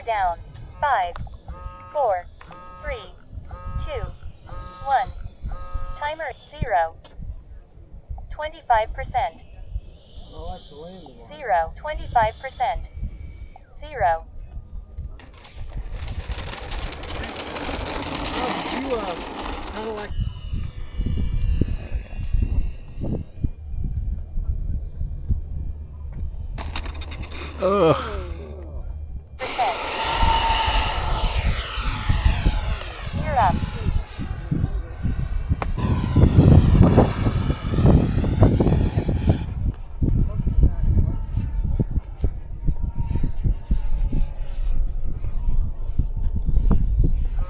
Timer down. 5, 4, 3, 2, 1. Timer 0. 25%. 0. 25%. 0. Kind of like. Ugh. Gear up.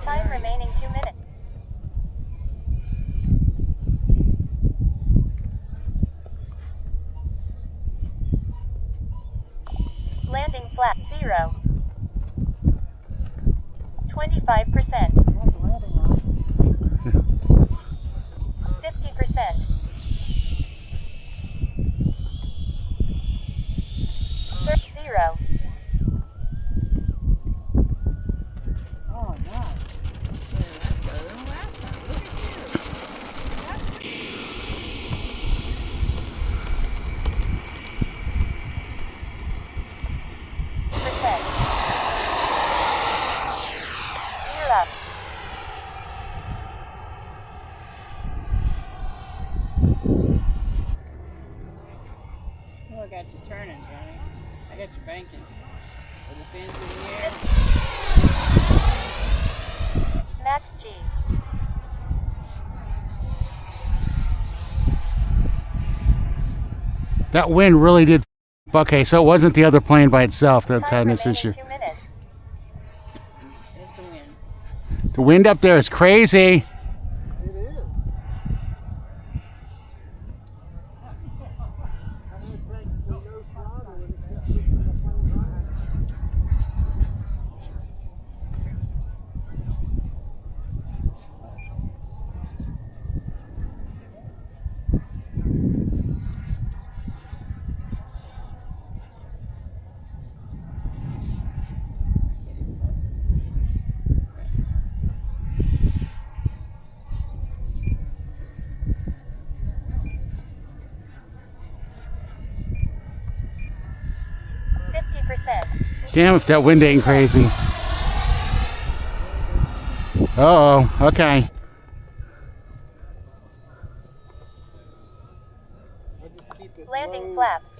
Time remaining 2 minutes. Landing flat 0. 25%. 50%. 0. Oh, nice. Gear up. Oh, I got you turning, Johnny. I got you banking. With the fins in the air. Max G. That wind really did. Okay, so it wasn't the other plane by itself that's having this issue. 2 minutes. It's the wind. The wind up there is crazy. It is. Damn if that wind ain't crazy. Uh-oh, okay. Landing flaps.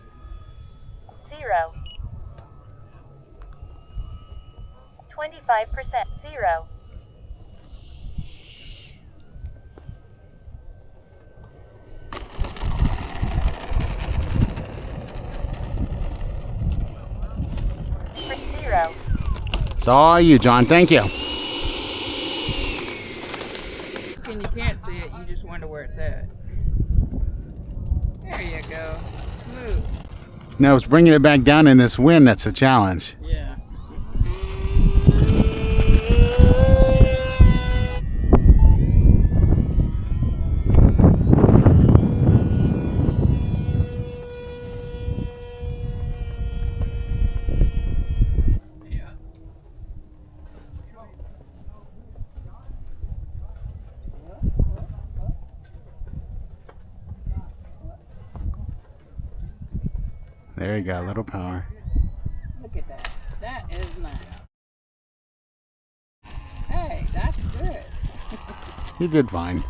0. 25%. 0. Fritz 0. It's all you, John. Thank you. And you can't see it, you just wonder where it's at. There you go. Smooth. Now it's bringing it back down in this wind that's a challenge. Yeah. There you go, a little power. Look at that. That is nice. Hey, that's good. You did fine.